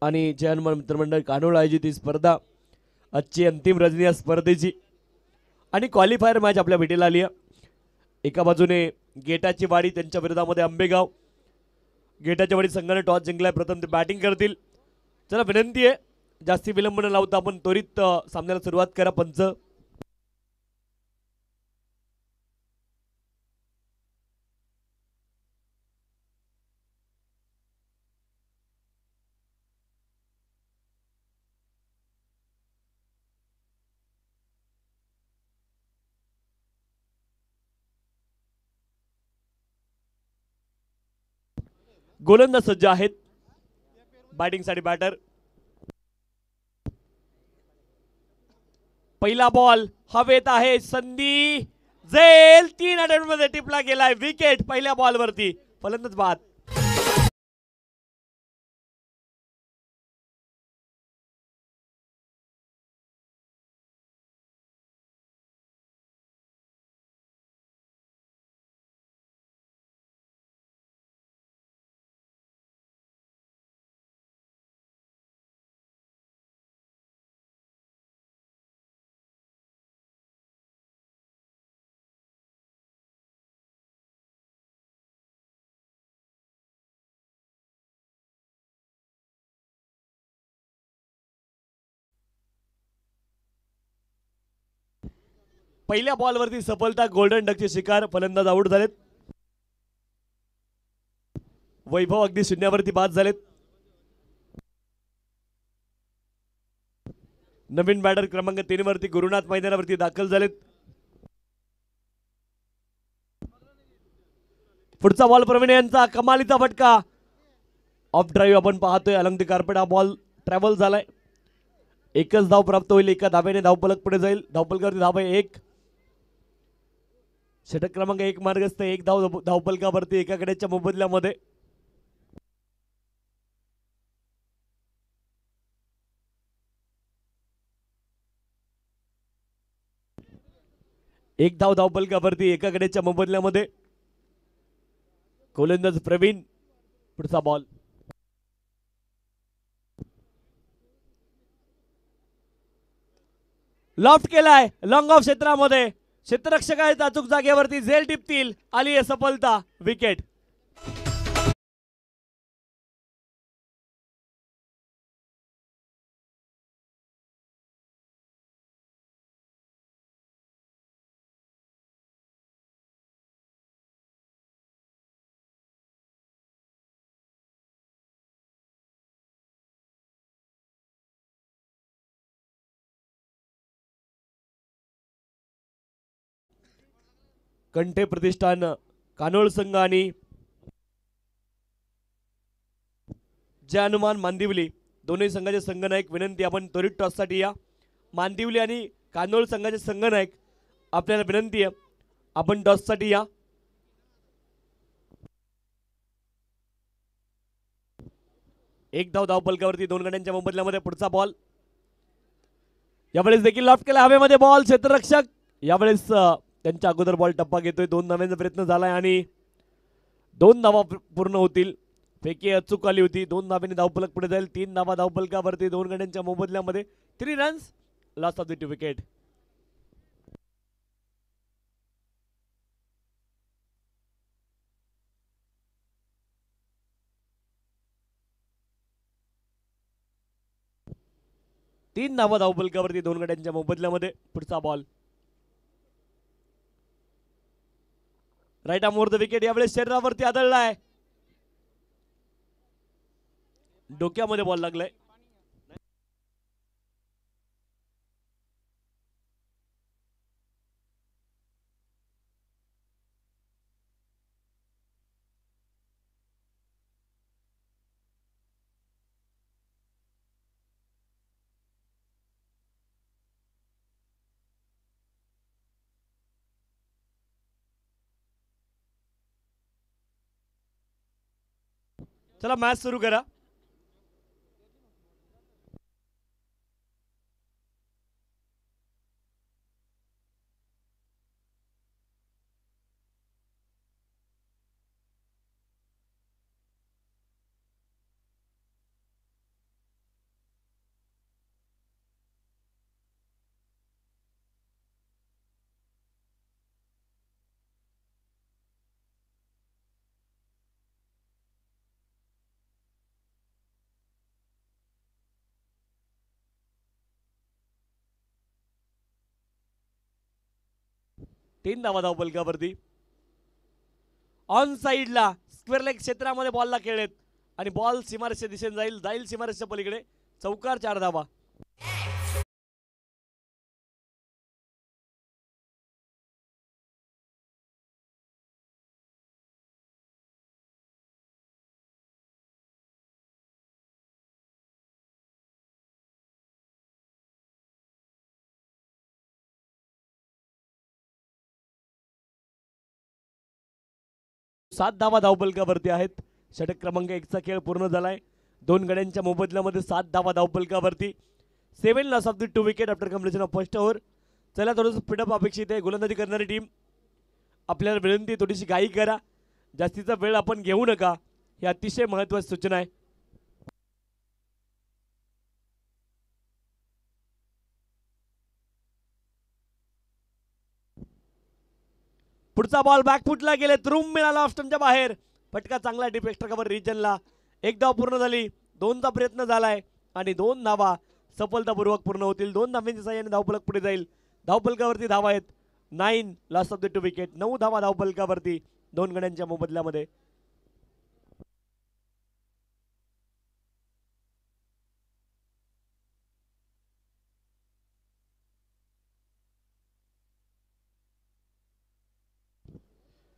आणि जय हनुमान मित्रमंडळ कानोळ आयोजित ही स्पर्धा आजची अंतिम रजनी या स्पर्धेची आणि क्वालिफायर मॅच आपल्या भेटीला आली आहे. एका बाजूने गेटाची वाडी त्यांच्या विरोधामध्ये आंबेगाव. गेटाच्या वाडी संघाने टॉस जिंकलाय. प्रथम ते बॅटिंग करतील. चला विनंती आहे जास्ती विलंब न लावता आपण त्वरित सामन्याला सुरुवात करा. पंच गोलंदाज सज्ज आहेत. बॅटिंग साठी बॅटर. पहिला बॉल हवेत आहे. संधी झेल 3 अटेम्प्ट मध्ये टिपला गेलाय. विकेट पहिल्या बॉल वरती. फलंदाज बाद. पहिल्या बॉलवरती सफलता. गोल्डन डकचे शिकार. फलंदाज आउट झालेत. वैभव अगदी शून्यावरती बाद झालेत. नवीन बॅटर क्रमांक 3 वरती गुरुनाथ मैदानावरती दाखल झालेत. पुढचा बॉल प्रवीण यांचा कमालीचा फटका. ऑफ ड्राईव्ह आपण पाहतोय. अलंग द कार्पेट हा बॉल ट्रॅव्हल झालाय. एकच धाव प्राप्त होईल. एका धावेने धावफलक पुढे जाईल. धावफलकावरती धाव आहे 1. षटक क्रमांक 1 मार्गस्थ. 1 धाव धावफलकावरती एका गड्याच्या मोबदल्यामध्ये. एक धाव धावफलकावरती एका गड्याच्या मोबदल्यामध्ये. गोलंदाज प्रवीण. पुढचा बॉल. लॉफ्ट केलाय लॉंग ऑफ क्षेत्रामध्ये. क्षेत्ररक्षक आहेत अचूक जागेवरती. झेल टिपतील. आली आहे सफलता. विकेट. कंठे प्रतिष्ठान कानोळ संघ आणि जय हनुमान मांदिवली दोन्ही संघाचे संघनायक विनंती आपण त्वरित टॉस साठी या. मांदिवली आणि कानोळ संघाचे संघनायक आपल्याला विनंती आहे आपण टॉस साठी या. एक धाव धावफलकावरती 2 गड्यांच्या मोबदल्यामध्ये. पुढचा बॉल यावेळेस देखील लॉफ्ट केला हवेमध्ये बॉल. क्षेत्ररक्षक यावेळेस त्यांच्या अगोदर बॉल टप्पा घेतोय. 2 धावांचा प्रयत्न झालाय आणि 2 धावा पूर्ण होतील. फेकी अचूक आली होती. 2 धावांनी धावफलक पुढे जाईल. 3 धावा धावफलकावरती 2 गड्यांच्या मोबदल्यामध्ये. 3 runs. Loss of the 2 wicket. तीन धावा धावफलकावरती 2 गड्यांच्या मोबदल्यामध्ये. पुढचा ball right arm over the wicket. यावेळेस शरीरावरती आदळलाय. डोक्यामध्ये बॉल लागलाय. चला मॅच सुरू करा. 3 धावा धावफलकावरती. ऑन साइडला स्क्वेअर लेग क्षेत्रामध्ये बॉलला खेळलेत आणि बॉल सीमारेषच्या दिशेने जाईल सीमारेषच्या पलीकडे. चौकार 4 धावा. सात धावा धावफलकावरती आहेत. षटक क्रमांक 1चा खेळ पूर्ण झालाय. 2 गड्यांच्या मोबदल्यामध्ये 7 धावा धावफलकावरती. 7 loss of the 2 wicket after completion of first over. चला थोडंसं स्पीडअप अपेक्षित आहे. गोलंदाजी करणारी टीम आपल्याला विनंती थोडीशी घाई करा. जास्तीचा वेळ आपण घेऊ नका. ही अतिशय महत्त्वाची सूचना आहे. पुढचा बॉल बॅकफुटला गेले. रूम मिळाला ऑफ स्टंपच्या बाहेर. फटका चांगला डीप एक्स्ट्रा कव्हर रिजनला. 1 धाव पूर्ण झाली. 2चा प्रयत्न झालाय आणि 2 धावा सफलतापूर्वक पूर्ण होतील. 2 धावांच्या साहाय्याने धावफलक पुढे जाईल. धावफलकावरती धावा आहेत 9 लॉस ऑफ द 2 विकेट. 9 धावा धावफलकावरती 2 गड्यांच्या मोबदल्यामध्ये.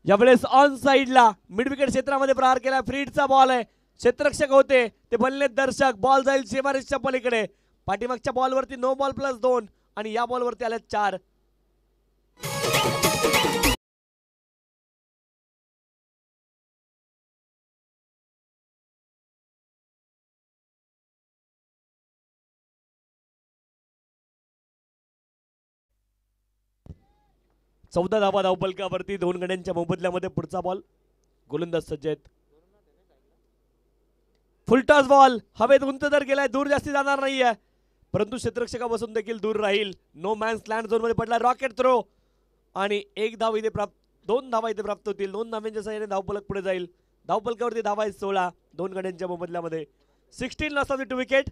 यावेळेस ऑन साइडला मिड विकेट क्षेत्रामध्ये प्रहार केला. फ्रीडचा बॉल आहे. क्षेत्ररक्षक होते ते बनले दर्शक. बॉल जाईल सीमारेषच्या पलीकडे. पाठीमागच्या बॉलवरती नो बॉल +2 आणि या बॉलवरती आले 4. चौदा धावा धावफलकावरती 2 गड्यांच्या मोबदल्यामध्ये. पुढचा बॉल गोलंदाज सज्ज आहेत. फुलटॉस बॉल हवेत उंच दर गेलाय. दूर जास्ती जाणार नाहीये परंतु क्षेत्ररक्षकापासून देखील दूर राहील. नो मॅन्स लँड झोन मध्ये पडला. रॉकेट थ्रो आणि 1 धाव इथे प्राप्त. 2 धावा इथे प्राप्त होतील. 2 धावांच्या साहाय्याने धावफलक पुढे जाईल. धावफलकावरती धावा आहेत 16 2 गड्यांच्या मोबदल्यामध्ये. 16 लॉस ऑफ द 2 विकेट.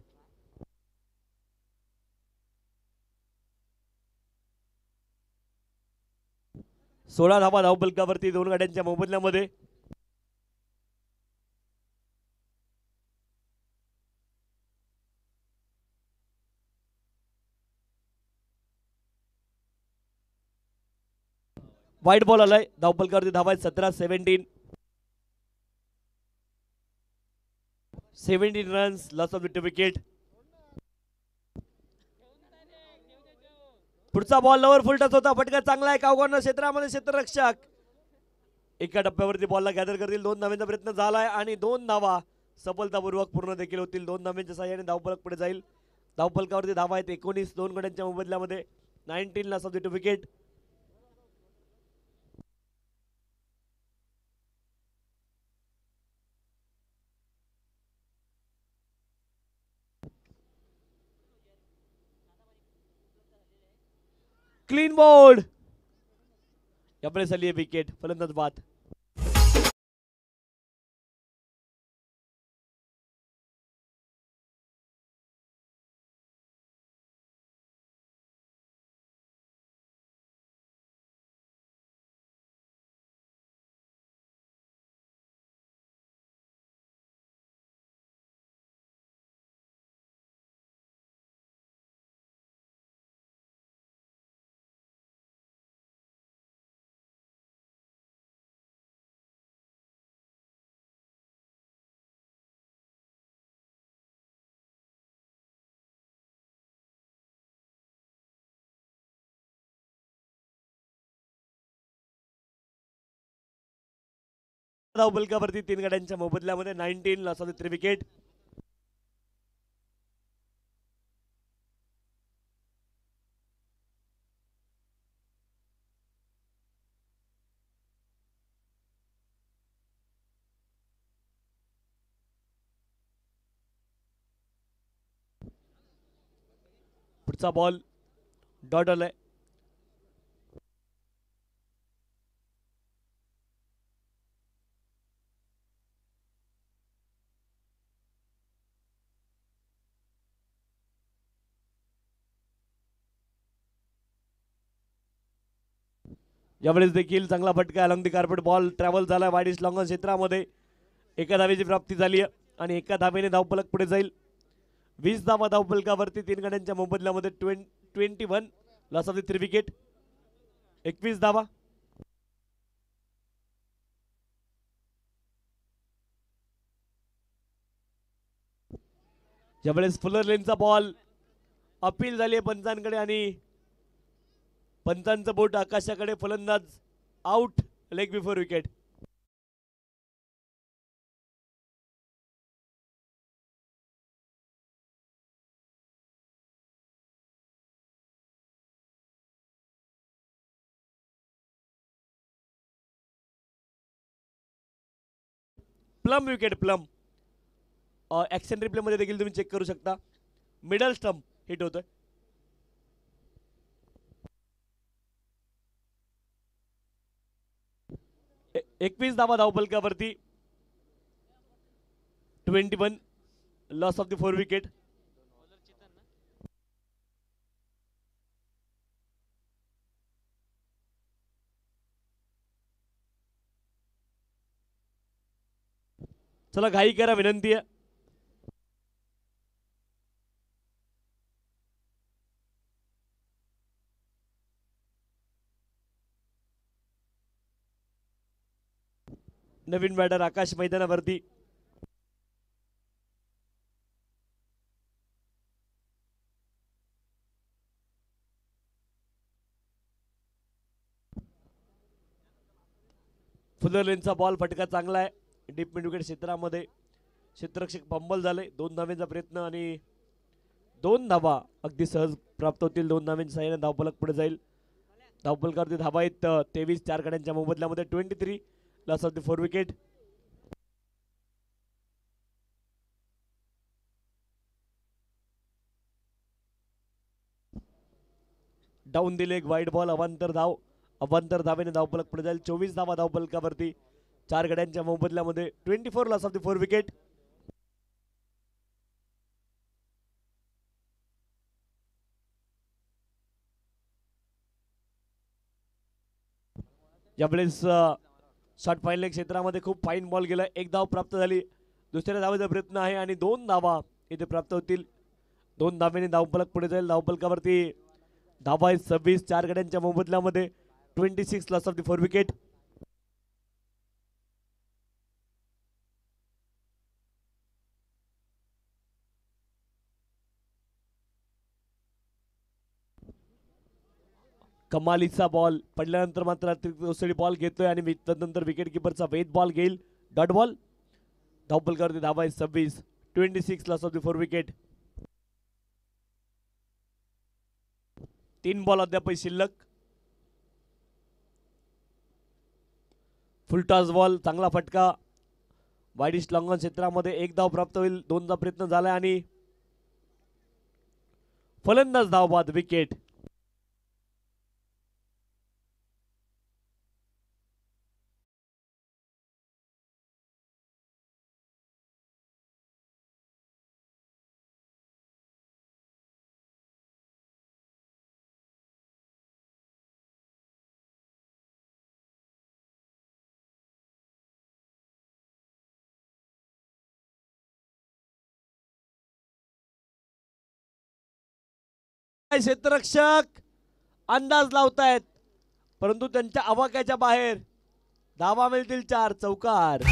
सोळा धावा धावफलकावरती 2 गड्यांच्या मोबदल्यामध्ये. वाईट बॉल आलाय. धावफलकावरती धावा आहेत 17 17. 17 runs loss of the 2 wicket. पुढचा बॉल लवर फुलटच होता. फटका चांगला आहे. कावगॉर्नर क्षेत्रामध्ये क्षेत्ररक्षक एका टप्प्यावरती बॉलला गॅदर करतील. 2 धावांचा प्रयत्न झालाय आणि 2 धावा सफलतापूर्वक पूर्ण देखील होतील. 2 धावांच्या साहाय्याने धावफलक पुढे जाईल. धावफलकावरती धावा आहेत 19 2 गड्यांच्या मोबदल्यामध्ये. 19 loss of the 2 wicket. Clean board. यावेळेस आली आहे विकेट. फलंदाज बाद. धावफलकावरती 3 गड्यांच्या मोबदल्यामध्ये. 19 लॉस ऑफ द 3 विकेट. पुढचा बॉल डॉट आलाय. यावेळेस देखील चांगला फटका along the carpet ball travel झाला वाईडिश लॉंगन क्षेत्रामध्ये. एका धावेची प्राप्ती झाली आहे आणि एका धावेने धावफलक पुढे जाईल. 20 धावा धावफलकावरती 3 गड्यांच्या मोबदल्यामध्ये 21 लॉस ऑफ द 3 विकेट. 21 धावा. यावेळेस फुलर लेनचा बॉल अपील झाली आहे पंचांकडे आणि पंचांचं बोट आकाशाकडे. फलंदाज out. Leg before wicket. Plum wicket. Plum action replay मध्ये देखील तुम्ही चेक करू शकता. मिडल स्टंप हिट होतोय. ए- 21 धावा धावफलकावरती 21 लॉस ऑफ द 4 विकेट. चला घाई करा विनंती आहे. नवीन बॅटर आकाश मैदानावरती. फुलर लेनचा बॉल फटका चांगला आहे डीप मिड विकेट क्षेत्रामध्ये. क्षेत्ररक्षक पंबल झाले. 2 धावेचा प्रयत्न आणि 2 धावा अगदी सहज प्राप्त होतील. 2 धाव्यांच्या साह्याने धावफलक पुढे जाईल. धावफलकावरती धावा आहेत 23 4 गड्यांच्या मोबदल्यामध्ये 23 loss of the 4 wicket. Down दिले एक वाईट बॉल. अवांतर धाव. अवांतर धावेने धावफलक पुढे जाईल. 24 धावा धावफलकावरती 4 गड्यांच्या मोबदल्यामध्ये 24 लॉस ऑफ द 4 विकेट. यावेळेस शॉट फाईनल क्षेत्रामध्ये खूप फाईन बॉल गेला. 1 धाव प्राप्त झाली. दुसऱ्या धावेचा प्रयत्न आहे आणि 2 धावा इथे प्राप्त होतील. 2 धावेने धावफलक पुढे जाईल. धावफलकावरती धावा आहे 26 4 गड्यांच्या मोबदल्यामध्ये 26 लॉस ऑफ द 4 विकेट. कमालीचा बॉल पडल्यानंतर मात्र दुसरी बॉल घेतोय आणि तदनंतर विकेट किपरचा वेद बॉल घेईल. Dot ball. धावफलकावरती धावा आहे 26 26 loss of the 4 wicket. 3 ball अद्याप शिल्लक. फुलटॉस बॉल चांगला फटका. वाईडिश लॉंगन क्षेत्रामध्ये 1 धाव प्राप्त होईल. 2चा प्रयत्न झाला आणि फलंदाज धाव बाद. विकेट. क्षेत्ररक्षक अंदाज लावतायत परंतु त्यांच्या आवाक्याच्या बाहेर. धावा मिळतील 4. चौकार.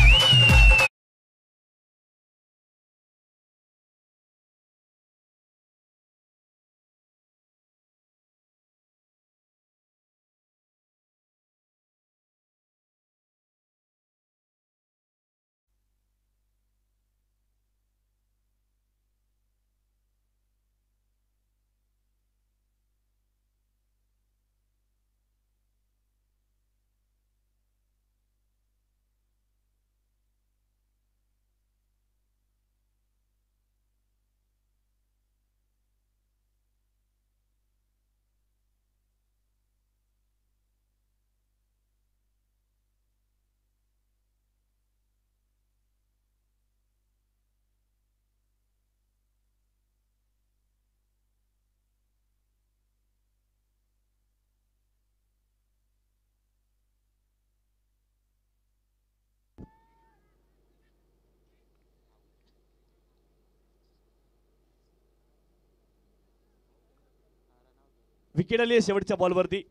विकेट आली आहे शेवटच्या बॉलवरती.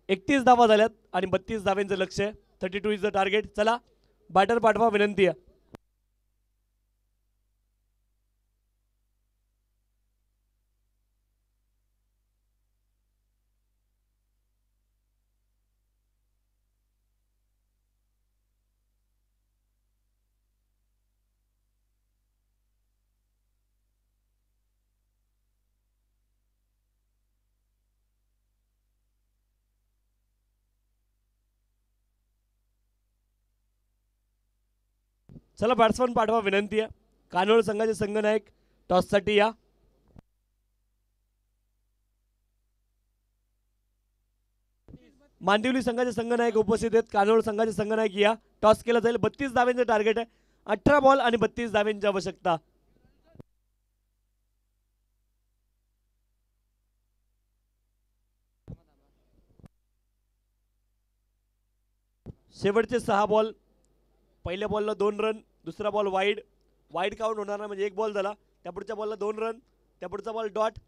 एकतीस धावा झाल्यात आणि 32 धाव्यांचं लक्ष आहे. 32 इज द टार्गेट. चला बॅटर पाठवा, विनंती आहे. चला बॅट्समन पाठवा, विनंती आहे. कानोळ संघाचे संघनायक टॉससाठी या. मांदिवली संघाचे संघनायक उपस्थित आहेत. कानोळ संघाचे संघनायक या. टॉस केला जाईल. 32 धाव्यांचं टार्गेट आहे. 18 बॉल आणि 32 धाव्यांची आवश्यकता. शेवटचे 6 बॉल. पहिल्या बॉलला 2 रन, दुसरा बॉल वाईड. वाईड काउंट होणार नाही, म्हणजे 1 बॉल झाला. त्या पुढच्या बॉलला 2 रन, त्या पुढचा बॉल डॉट,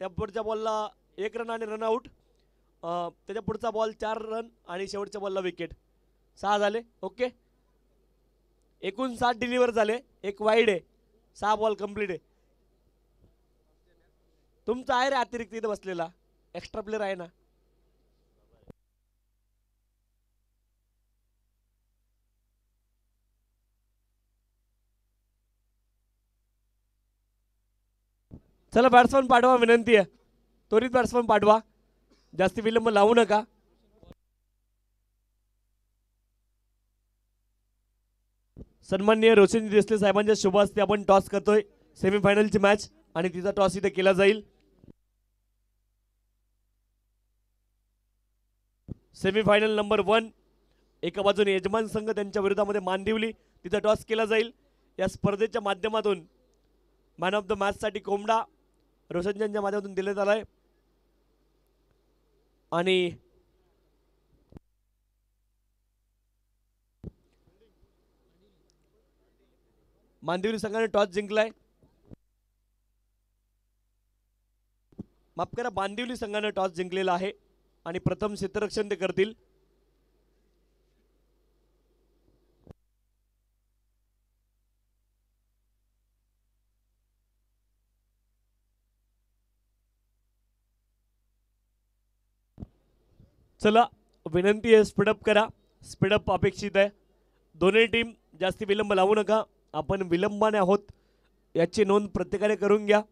त्या पुढच्या बॉलला 1 रन आणि रनआउट. त्याच्या पुढचा बॉल 4 रन आणि शेवटच्या बॉलला विकेट. 6 झाले. ओके, एकूण 7 डिलिव्हर झाले. 1 वाईड आहे. 6 बॉल कंप्लीट आहे. तुमचा आहे रे अतिरिक्त इथं बसलेला एक्स्ट्रा प्लेअर आहे ना. चला बॅट्समन पाठवा, विनंती आहे. त्वरित बॅट्समन पाठवा, जास्ती विलंब लावू नका. सन्माननीय रोशनजी देसले साहेबांच्या शुभ हस्ते आपण टॉस करतोय. सेमीफायनलची मॅच आणि तिचा टॉस इथे केला जाईल. Semifinal number 1. एका बाजूने यजमान संघ, त्यांच्या विरोधामध्ये मांदिवली. तिचा टॉस केला जाईल. या स्पर्धेच्या माध्यमातून मॅन ऑफ द मॅच साठी कोंबडा रोशनजींच्या माध्यमातून दिले आलाय. आणि मांदिवली संघाने टॉस जिंकलाय. माफ करा, मांदिवली संघाने टॉस जिंकलेला आहे आणि प्रथम क्षेत्ररक्षण ते करतील. चला विनंती आहे, स्पीडअप करा. स्पीडअप अपेक्षित आहे. दोन्ही टीम जास्ती विलंब लावू नका. आपण विलंबाने आहोत याची नोंद प्रत्येकाने करून घ्या.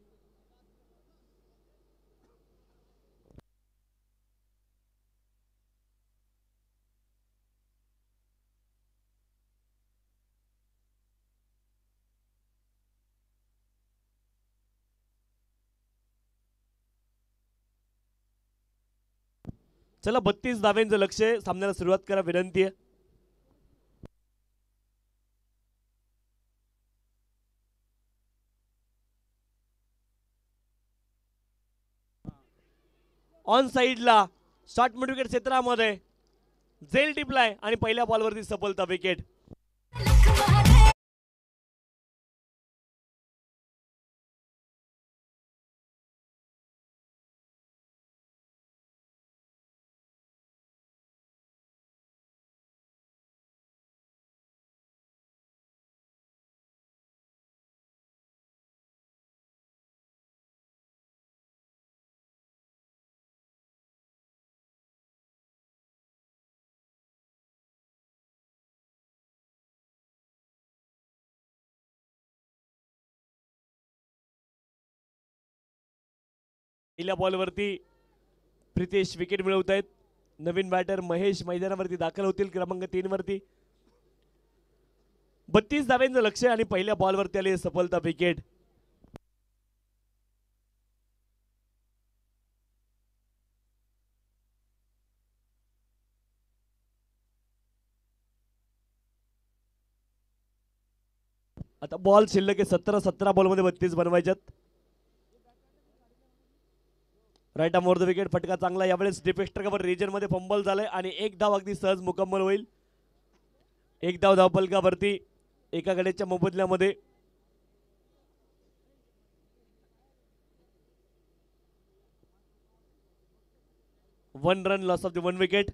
चला 32 धाव्यांचं लक्ष आहे. सामन्याला सुरुवात करा, विनंती आहे. ऑन साइडला शॉर्ट मिड विकेट क्षेत्रामध्ये झेल टिपलाय आणि पहिल्या बॉलवरती सफलता, विकेट. पहिल्या बॉलवरती प्रितेश विकेट मिळवत आहेत. नवीन बॅटर महेश मैदानावरती दाखल होतील क्रमांक 3 वरती. 32 धाव्यांचं लक्ष आणि पहिल्या बॉलवरती आली सफलता विकेट. आता बॉल शिल्लक आहे 17 बॉलमध्ये 32 बनवायच्यात. Right arm over the wicket. फटका चांगला यावेळेस डिफेक्टर कव्हर रिजन मध्ये फंबल झालाय आणि एक धाव अगदी सहज मुकम्मल होईल. एक धाव धावपलकावरती एका गड्याच्या मोबदल्यामध्ये. One run loss of the one wicket.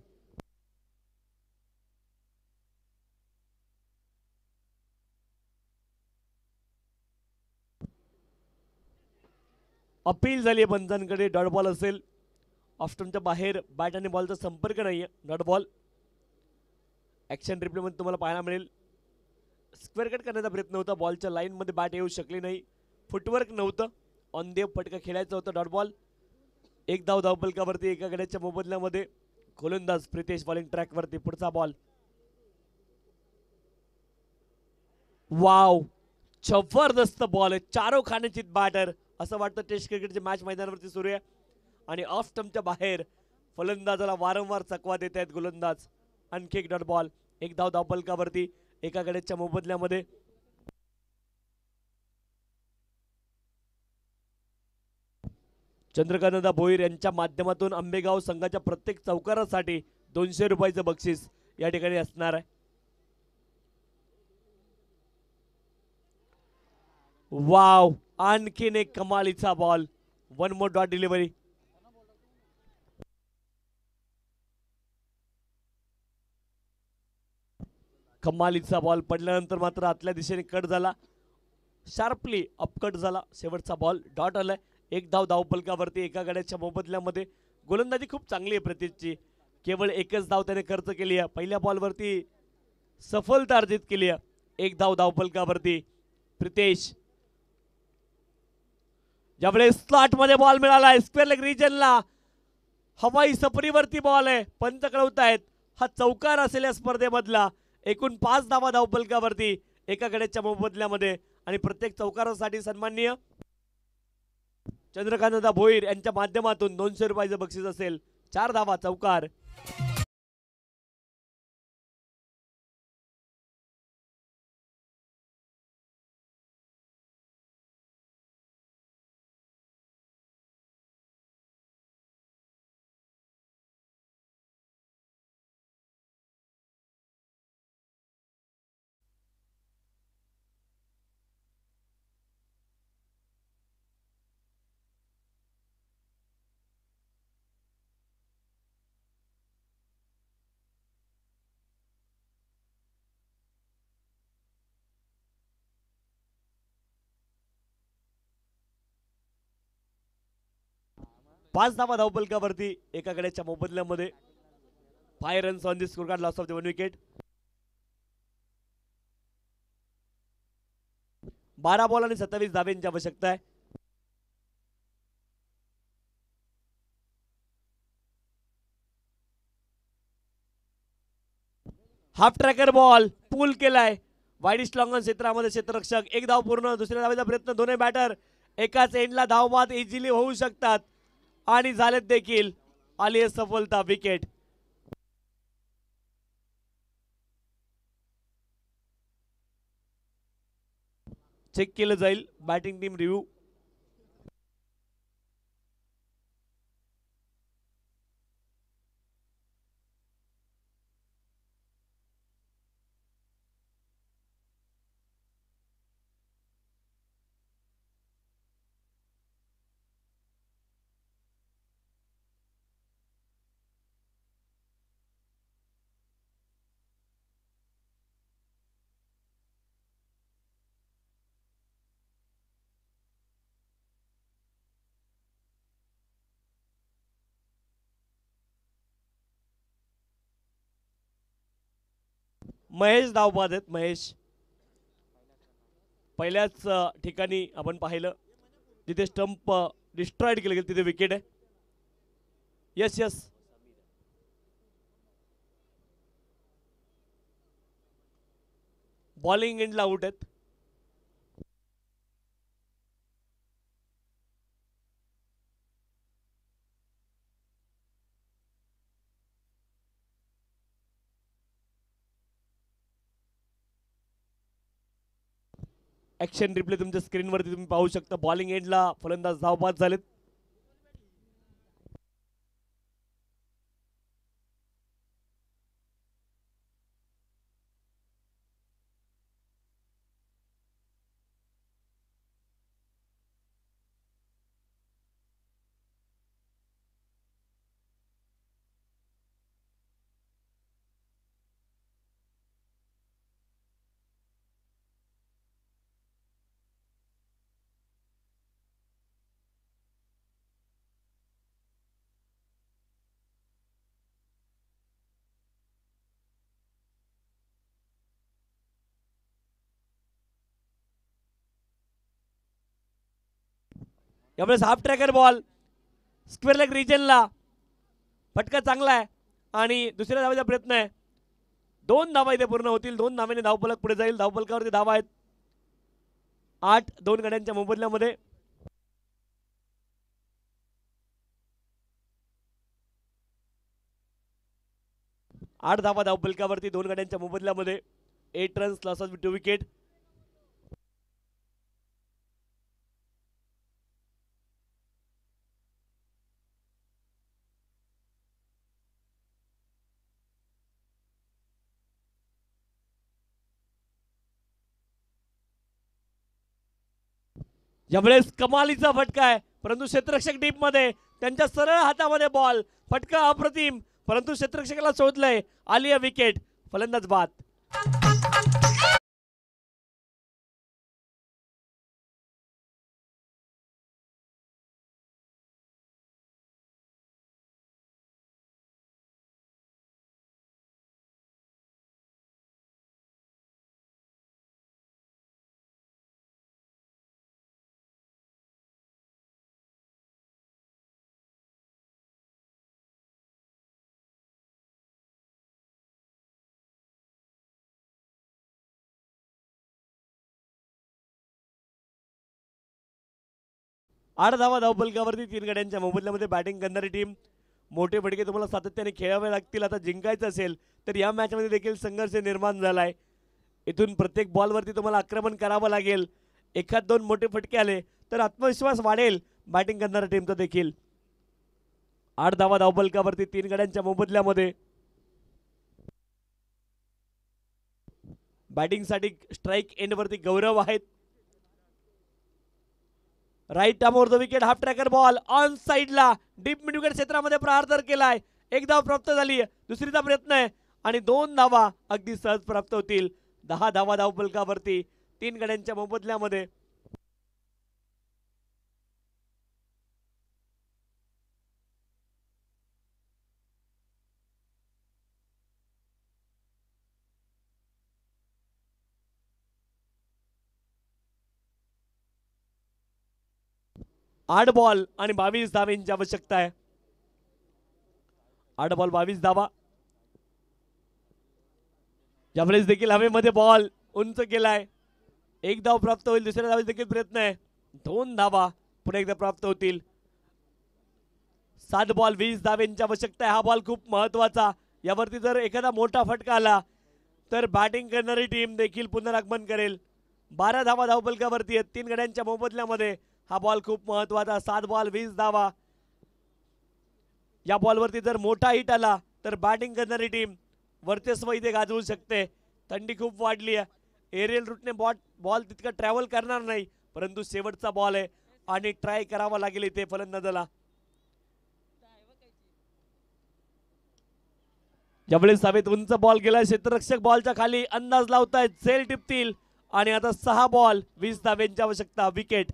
Appeal झाली आहे पंचांकडे. डॉट बॉल असेल. ऑफस्टमच्या बाहेर बॅट आणि बॉलचा संपर्क नाहीये. Dot ball. ऍक्शन रिप्ले मध्ये तुम्हाला पाहायला मिळेल स्क्वेअर कट करण्याचा प्रयत्न होता. बॉलच्या लाईन मध्ये बॅट येऊ शकली नाही. फुटवर्क नव्हतं. ऑन देव फटका खेळायचा होता. Dot ball. एक धाव धावपलकावरती एका गड्याच्या मोबदल्यामध्ये. गोलंदाज प्रितेश बॉलिंग ट्रॅक वरती. पुढचा बॉल. वाव जबरदस्त बॉल आहे. चारो खाण्याची बॅटर असं वाटतं टेस्ट क्रिकेटची मॅच मैदानावरती सुरू आहे आणि ऑफ स्टंपच्या बाहेर फलंदाजाला वारंवार चकवा देत आहेत गोलंदाज. आणखी एक डॉट बॉल. एक धाव धावपलकावरती एका गड्याच्या मोबदल्यामध्ये. चंद्रकांत भोईर यांच्या माध्यमातून आंबेगाव संघाच्या प्रत्येक चौकारासाठी 200 रुपयाचं बक्षीस या ठिकाणी असणार आहे. वाव आणखीन एक कमालीचा ball. One more dot delivery. कमालीचा बॉल पडल्यानंतर मात्र आतल्या दिशेने कट झाला. शार्पली अपकट झाला. शेवटचा बॉल डॉट आलाय. एक धाव धावपलकावरती एका गड्याच्या मोबदल्यामध्ये. गोलंदाजी खूप चांगली आहे प्रितेशची. केवळ एकच धाव त्याने खर्च केली आहे. पहिल्या बॉलवरती सफलता अर्जित केली आहे. एक धाव धावपलकावरती प्रितेश. ज्यावेळेस स्लॉट मध्ये बॉल मिळाला स्क्वेअर लेग रिजनला. हवाई सफरीवरती बॉल आहे. पंच कळवतायत हा चौकार असेल या स्पर्धेमधला. एकूण 5 धावा धावपलकावरती एका गड्याच्या मोबदल्यामध्ये आणि प्रत्येक चौकारासाठी सन्माननीय चंद्रकांत भोईर यांच्या माध्यमातून 200 रुपयाचं बक्षीस असेल. 4 धावा चौकार. पाच धावा धावपलकावरती एका गड्याच्या मोबदल्यामध्ये. 5 runs on the score card. Loss of the one wicket. 12 ball आणि 27 धाव्यांची आवश्यकता आहे. हाफ ट्रॅकर बॉल पूल केलाय वाईडिश लॉंगन क्षेत्रामध्ये. क्षेत्ररक्षक. एक धाव पूर्ण. दुसऱ्या धावेचा प्रयत्न. दोन्ही बॅटर एकाच एंडला धावबाद इझिली होऊ शकतात आणि झालेत देखील. आली आहे सफलता विकेट. चेक केलं जाईल बॅटिंग टीम रिव्ह्यू. महेश धावबाद आहेत. महेश पहिल्याच ठिकाणी आपण पाहिलं जिथे स्टंप डिस्ट्रॉइड केलं गेलं, तिथे विकेट आहे. यस यस, बॉलिंग एंडला आउट आहेत. ऍक्शन रिप्ले तुमच्या स्क्रीनवरती तुम्ही पाहू शकता. बॉलिंग एंडला फलंदाज धावबाद झालेत. यावेळेस half tracker ball square leg रिजनला, फटका चांगला आहे आणि दुसऱ्या धावेचा प्रयत्न आहे. 2 धावा इथे पूर्ण होतील. 2 धाव्याने धावफलक पुढे जाईल. धावफलकावरती धावा आहेत 8 2 गड्यांच्या मोबदल्यामध्ये. आठ धावा धावफलकावरती 2 गड्यांच्या मोबदल्यामध्ये. 8 रन्स, लॉस ऑफ 2 विकेट. यावेळेस कमालीचा फटका आहे, परंतु क्षेत्ररक्षक डीप मध्ये, त्यांच्या सरळ हातामध्ये बॉल. फटका अप्रतिम, परंतु क्षेत्ररक्षकाला शोधलंय. आली आहे विकेट. फलंदाज बाद. आठ धावा धावफलकावरती 3 गड्यांच्या मोबदल्यामध्ये. बॅटिंग करणारी टीम. मोठे फटके तुम्हाला सातत्याने खेळावे लागतील. आता जिंकायचं असेल तर या मॅचमध्ये देखील संघर्ष निर्माण झालाय. इथून प्रत्येक बॉलवरती तुम्हाला आक्रमण करावं लागेल. एखाद 2 मोठे फटके आले तर आत्मविश्वास वाढेल बॅटिंग करणाऱ्या टीमचा देखील. 8 धावा धावफलकावरती 3 गड्यांच्या मोबदल्यामध्ये. बॅटिंगसाठी स्ट्राईक एंडवरती गौरव आहेत. राईट आर्मवर the wicket. Half tracker ball on साइडला डीप मिड विकेट क्षेत्रामध्ये प्रहार तर केलाय. 1 धाव प्राप्त झाली. दुसरीचा प्रयत्न आहे आणि 2 धावा अगदी सहज प्राप्त होतील. 10 धावा धावफलकावरती 3 गड्यांच्या मोबदल्यामध्ये. आठ बॉल आणि 22 धावांची आवश्यकता आहे. 8 बॉल 22 धावा. यावेळेस देखील हवेमध्ये बॉल उंच केलाय. 1 धाव प्राप्त होईल. दुसऱ्या धावेचा देखील प्रयत्न आहे. 2 धावा पुन्हा एकदा प्राप्त होतील. 7 बॉल 20 धावांची आवश्यकता आहे. हा बॉल खूप महत्वाचा. यावरती जर एखादा मोठा फटका आला तर बॅटिंग करणारी टीम देखील पुनरागमन करेल. 12 धावा धावफलकावरती आहेत 3 गड्यांच्या मोबदल्यामध्ये. हा बॉल खूप महत्वाचा. 7 बॉल 20 धावा. या बॉलवरती जर मोठा हिट आला तर बॅटिंग करणारी टीम वर्चस्व इथे गाजवू शकते. थंडी खूप वाढली आहे. एरियल रूटने बॉल तितका ट्रॅव्हल करणार नाही, परंतु शेवटचा बॉल आहे आणि ट्राय करावा लागेल इथे फलंदाजाला. यावेळेस हवेत उंच बॉल गेला. क्षेत्ररक्षक बॉलच्या खाली अंदाज लावतायत झेल टिपतील आणि आता 6 बॉल 20 धावांची आवश्यकता. विकेट.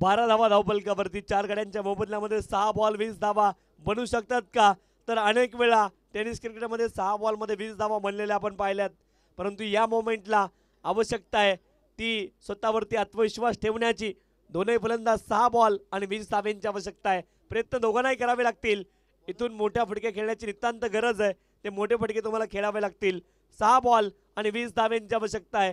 12 धावा धावफलकावरती. 4 गड्यांच्या मोबदल्यामध्ये 6 बॉल 20 धावा बनू शकतात का? तर अनेक वेळा टेनिस क्रिकेटमध्ये 6 बॉलमध्ये 20 धावा बनलेल्या आपण पाहिल्यात, परंतु या मोमेंटला आवश्यकता आहे ती स्वतःवरती आत्मविश्वास ठेवण्याची. दोन्ही फलंदाज 6 बॉल आणि 20 धाव्यांची आवश्यकता आहे. प्रयत्न दोघांनाही करावे लागतील. इथून मोठ्या फटके खेळण्याची नितांत गरज आहे. ते मोठे फटके तुम्हाला खेळावे लागतील. 6 बॉल आणि 20 धाव्यांची आवश्यकता आहे.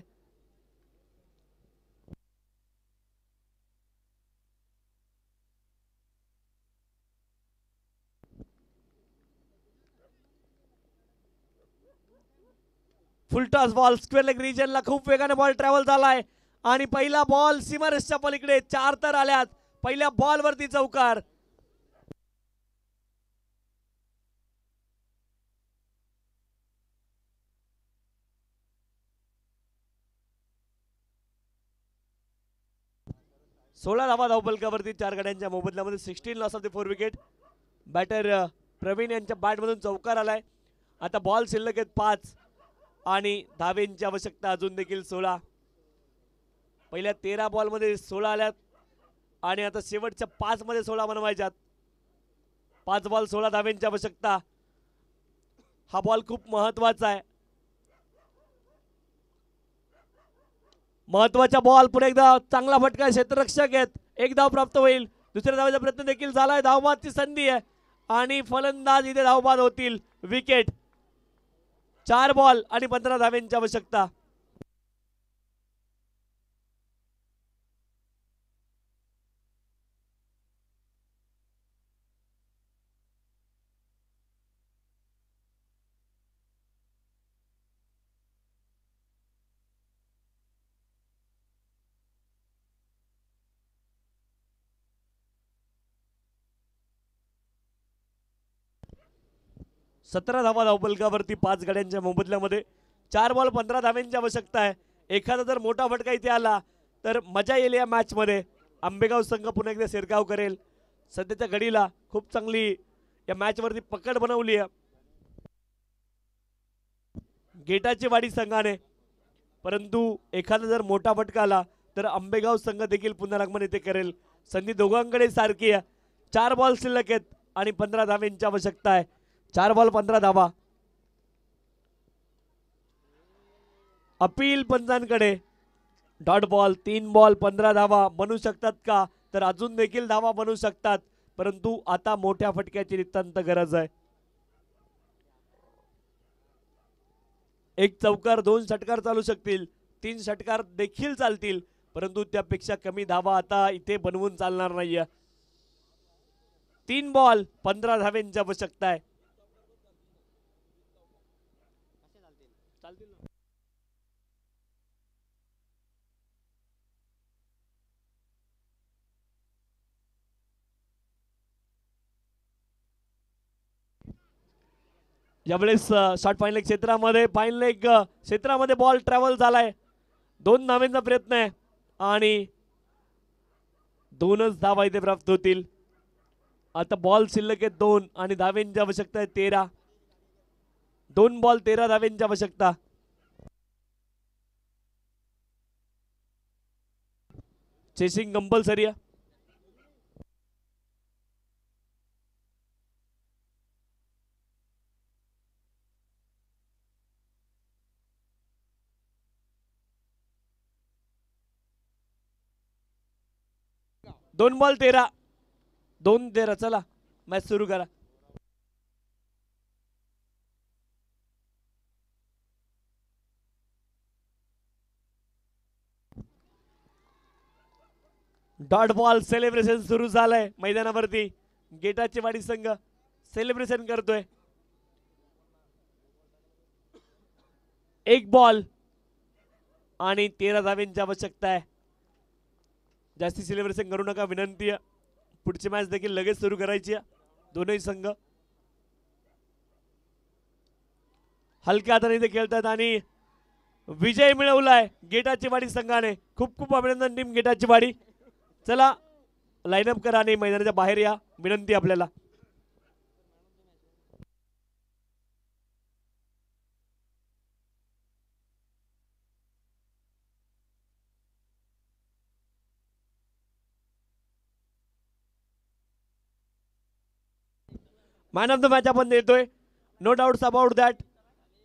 फुलटॉस बॉल स्क्वेअर लेग रिजनला खूप वेगाने बॉल ट्रॅव्हल झालाय आणि पहिला बॉल सीमारेषच्या पलीकडे. 4 तर आल्यात. पहिल्या बॉलवरती चौकार. सोळा धावा धावफलकावरती. 4 गड्यांच्या मोबदल्यामध्ये 16 loss of the 4 wicket. Batter Pravin यांच्या बॅटमधून चौकार आलाय. आता बॉल शिल्लक आहेत 5 आणि धावेंची आवश्यकता अजून देखील 16. पहिल्या 13 बॉलमध्ये 16 आल्यात आणि आता शेवटच्या 5 मध्ये 16 बनवायच्यात. 5 बॉल 16 धावेंची आवश्यकता. हा बॉल खूप महत्वाचा आहे. महत्वाचा बॉल. पुढे एकदा चांगला फटका. क्षेत्ररक्षक आहेत. एक धाव प्राप्त होईल. दुसऱ्या धावाचा प्रयत्न देखील झालाय. धावबादची संधी आहे आणि फलंदाज इथे धावबाद होतील. विकेट. 4 बॉल आणि 15 धाव्यांची आवश्यकता. सतरा धावा धावफलकावरती. 5 गड्यांच्या मोबदल्यामध्ये 4 बॉल 15 धाव्यांची आवश्यकता आहे. एखादा जर मोठा फटका इथे आला तर मजा येईल या मॅच मध्ये. आंबेगाव संघ पुन्हा एकदा शिरकाव करेल. सध्याच्या घडीला खूप चांगली या मॅच वरती पकड बनवली आहे गेटाची वाडी संघाने, परंतु एखादा जर मोठा फटका आला तर आंबेगाव संघ देखील पुन्हा आगमन इथे करेल. संधी दोघांकडे सारखी आहे. 4 बॉल शिल्लक आहेत आणि 15 धाव्यांची आवश्यकता आहे. 4 बॉल 15 धावा. अपील पंचांकडे. Dot ball. 3 बॉल 15 धावा बनू शकतात का? तर अजून देखील धावा बनू शकतात, परंतु आता मोठ्या फटक्याची नितांत गरज आहे. एक चौकार 2 षटकार चालू शकतील. 3 षटकार देखील चालतील, परंतु त्यापेक्षा कमी धावा आता इथे बनवून चालणार नाहीये. 3 बॉल 15 धाव्यांची आवश्यकता आहे. यावेळेस शॉर्ट फाईन लेग क्षेत्रामध्ये बॉल ट्रॅव्हल झालाय. 2 धावांचा प्रयत्न आहे आणि 2च धावा इथे प्राप्त होतील. आता बॉल शिल्लक आहे 2 आणि धाव्यांची आवश्यकता आहे 13. 2 बॉल 13 धाव्यांची आवश्यकता. चेसिंग कंपल्सरी आहे. दोन बॉल 13. 2-13. चला मॅच सुरू करा. डॉट बॉल सेलिब्रेशन सुरू झालंय मैदानावरती. गेटाची वाडी संघ सेलिब्रेशन करतोय. 1 बॉल आणि 13 धाव्यांची आवश्यकता आहे. जास्ती सेलिब्रेशन करू नका विनंती आहे. पुढची मॅच देखील लगेच सुरू करायची आहे. दोनही संघ हलक्या हाताने इथे खेळतात आणि विजय मिळवलाय गेटाची वाडी संघाने. खूप खूप अभिनंदन टीम गेटाची वाडी. चला लाईनअप करा आणि मैदानाच्या बाहेर या विनंती आपल्याला. मॅन ऑफ द मॅच आपण देतोय. No doubts about that.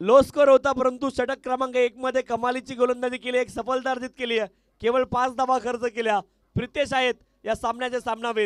Low score होता परंतु षटक क्रमांक 1 मध्ये कमालीची गोलंदाजी केली, एक सफलता अर्जित केली आहे. केवळ 5 धावा खर्च केल्या. प्रितेश आहेत या सामन्याचे सामनावीर.